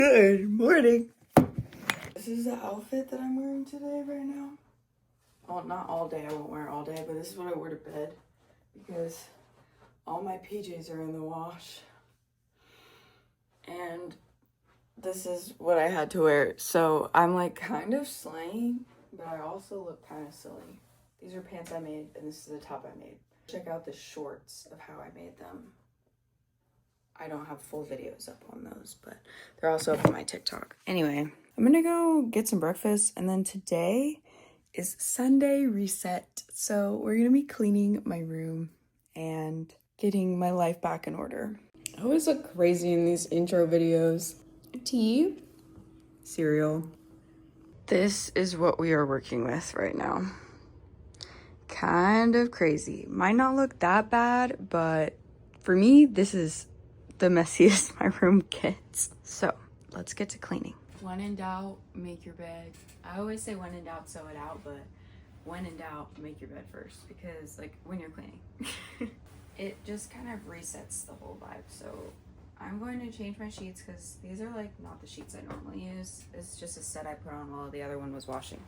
Good morning. This is the outfit that I'm wearing today right now. Well, not all day, I won't wear it all day, but this is what I wear to bed because all my PJs are in the wash. And this is what I had to wear. So I'm like kind of slaying, but I also look kind of silly. These are pants I made, and this is the top I made. Check out the shorts of how I made them. I don't have full videos up on those, but they're also up on my TikTok. Anyway, I'm gonna go get some breakfast, and then today is Sunday reset. So we're gonna be cleaning my room and getting my life back in order. I always look crazy in these intro videos. Tea, cereal. This is what we are working with right now. Kind of crazy. Might not look that bad, but for me, this is the messiest my room gets. So let's get to cleaning. When in doubt, make your bed. I always say when in doubt, sew it out, but when in doubt, make your bed first, because like when you're cleaning, it just kind of resets the whole vibe. So I'm going to change my sheets because these are like not the sheets I normally use. It's just a set I put on while the other one was washing.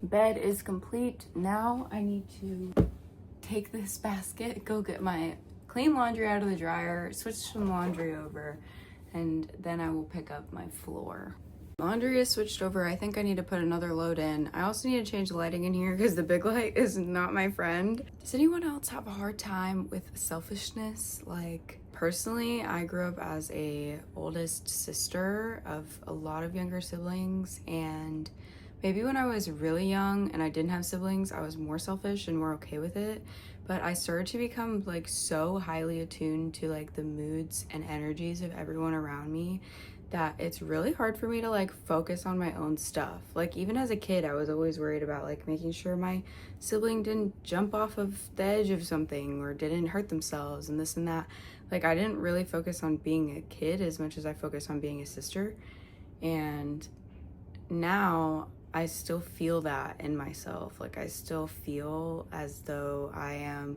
Bed is complete. Now I need to take this basket, go get my clean laundry out of the dryer, switch some laundry over, and then I will pick up my floor. Laundry is switched over. I think I need to put another load in. I also need to change the lighting in here because the big light is not my friend. Does anyone else have a hard time with selfishness? Like, personally, I grew up as a oldest sister of a lot of younger siblings, and maybe when I was really young and I didn't have siblings, I was more selfish and more okay with it. But I started to become like so highly attuned to like the moods and energies of everyone around me that it's really hard for me to like focus on my own stuff. Like even as a kid, I was always worried about like making sure my sibling didn't jump off of the edge of something or didn't hurt themselves and this and that. Like I didn't really focus on being a kid as much as I focused on being a sister. And now I still feel that in myself. Like I still feel as though I am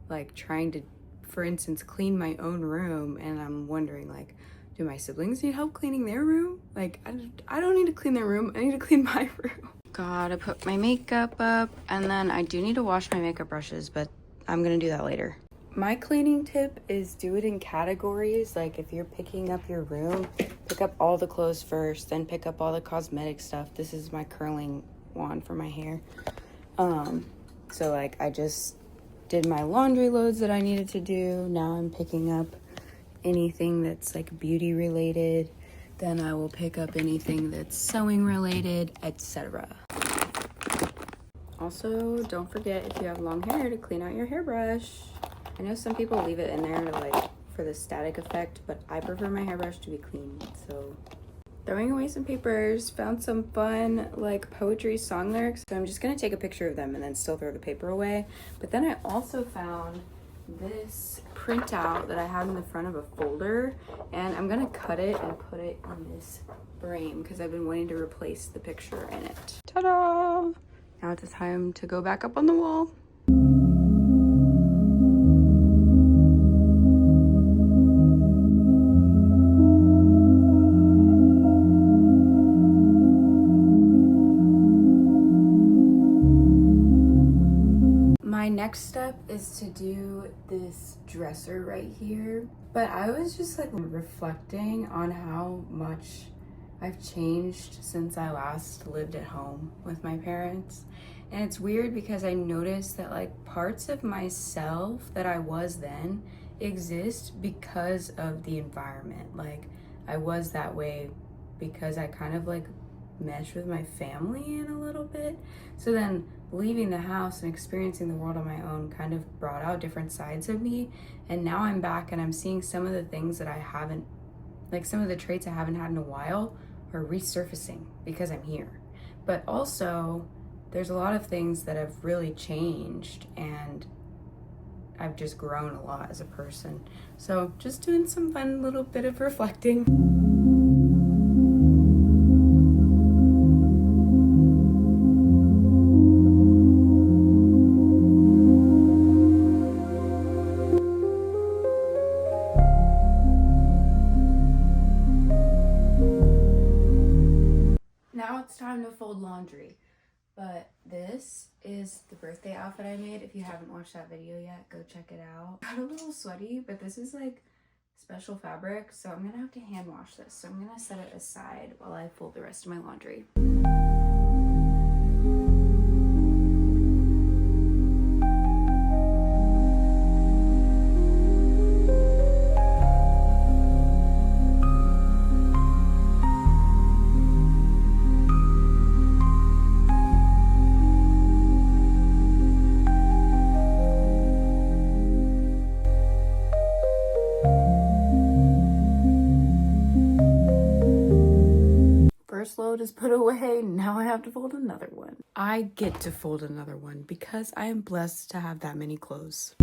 like trying to, for instance, clean my own room, and I'm wondering like, do my siblings need help cleaning their room? Like I don't need to clean their room, I need to clean my room. Gotta put my makeup up, and then I do need to wash my makeup brushes, but I'm gonna do that later. My cleaning tip is do it in categories. Like if you're picking up your room, pick up all the clothes first, then pick up all the cosmetic stuff. This is my curling wand for my hair. So like I just did my laundry loads that I needed to do. Now I'm picking up anything that's like beauty related. Then I will pick up anything that's sewing related, etc. Also, don't forget if you have long hair to clean out your hairbrush. I know some people leave it in there to like for the static effect, but I prefer my hairbrush to be clean. So throwing away some papers, found some fun like poetry song lyrics. So I'm just gonna take a picture of them and then still throw the paper away. But then I also found this printout that I have in the front of a folder, and I'm gonna cut it and put it in this frame because I've been wanting to replace the picture in it. Ta-da! Now it's time to go back up on the wall. My next step is to do this dresser right here. But I was just like reflecting on how much I've changed since I last lived at home with my parents. And it's weird because I noticed that like parts of myself that I was then exist because of the environment. Like I was that way because I kind of like mesh with my family in a little bit. So then leaving the house and experiencing the world on my own kind of brought out different sides of me. And now I'm back and I'm seeing some of the things that I haven't Like some of the traits I haven't had in a while are resurfacing because I'm here. But also, there's a lot of things that have really changed, and I've just grown a lot as a person. So just doing some fun little bit of reflecting. Now it's time to fold laundry. But this is the birthday outfit I made. If you haven't watched that video yet, go check it out. Got a little sweaty, but this is like special fabric, so I'm gonna have to hand wash this. So I'm gonna set it aside while I fold the rest of my laundry. First load is put away, now I have to fold another one. I get to fold another one because I am blessed to have that many clothes.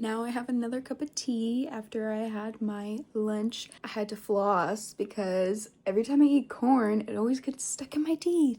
Now I have another cup of tea after I had my lunch. I had to floss because every time I eat corn, it always gets stuck in my teeth.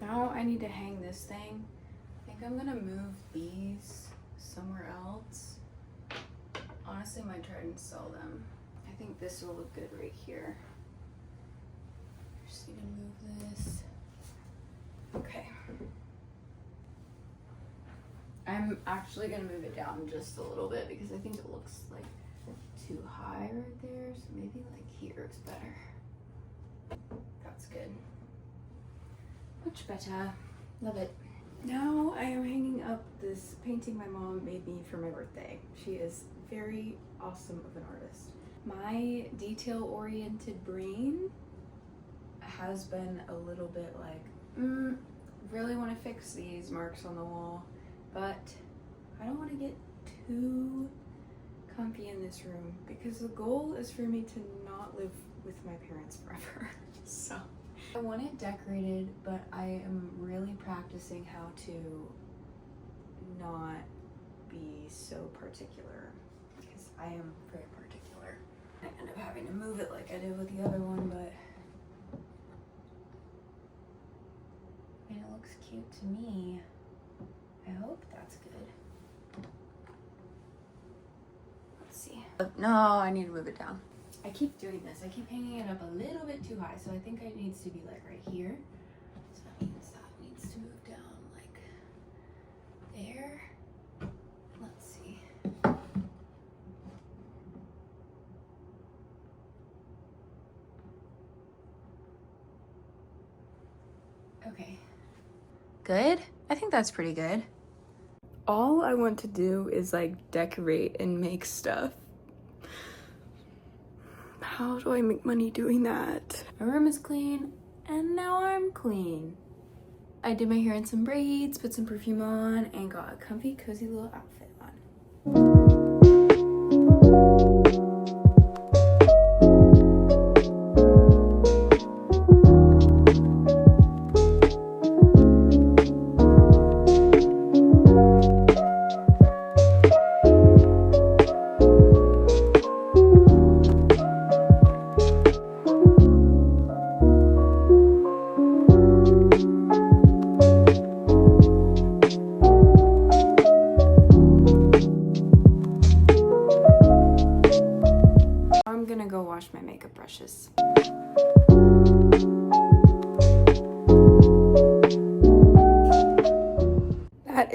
Now I need to hang this thing. I think I'm gonna move these somewhere else. Honestly, might try and sell them. I think this will look good right here. Just need to move this. Okay. I'm actually gonna move it down just a little bit because I think it looks like too high right there. So maybe like here is better. That's good. Much better. Love it. Now I am hanging up this painting my mom made me for my birthday. She is very awesome of an artist. My detail-oriented brain has been a little bit like, really want to fix these marks on the wall, but I don't want to get too comfy in this room because the goal is for me to not live with my parents forever. So I want it decorated, but I am really practicing how to not be so particular because I am very particular. I end up having to move it like I did with the other one, but I mean, it looks cute to me. I hope that's good. Let's see. No, I need to move it down. I keep doing this. I keep hanging it up a little bit too high, so I think it needs to be like right here. So that means that needs to move down like there. Let's see. Okay. Good? I think that's pretty good. All I want to do is like decorate and make stuff. How do I make money doing that? My room is clean, and now I'm clean. I did my hair in some braids, put some perfume on, and got a comfy, cozy little outfit on.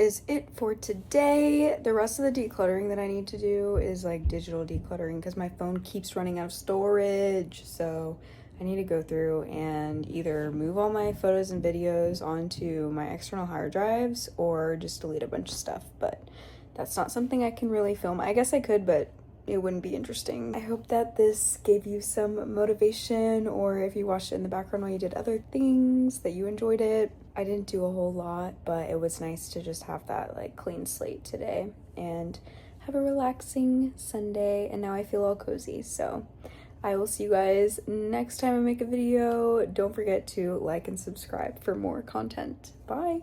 is it for today. The rest of the decluttering that I need to do is like digital decluttering because my phone keeps running out of storage. So I need to go through and either move all my photos and videos onto my external hard drives or just delete a bunch of stuff. But that's not something I can really film. I guess I could, but it wouldn't be interesting. I hope that this gave you some motivation, or if you watched it in the background while you did other things, that you enjoyed it. I didn't do a whole lot, but it was nice to just have that like clean slate today and have a relaxing Sunday, and now I feel all cozy. So I will see you guys next time I make a video. Don't forget to like and subscribe for more content. Bye!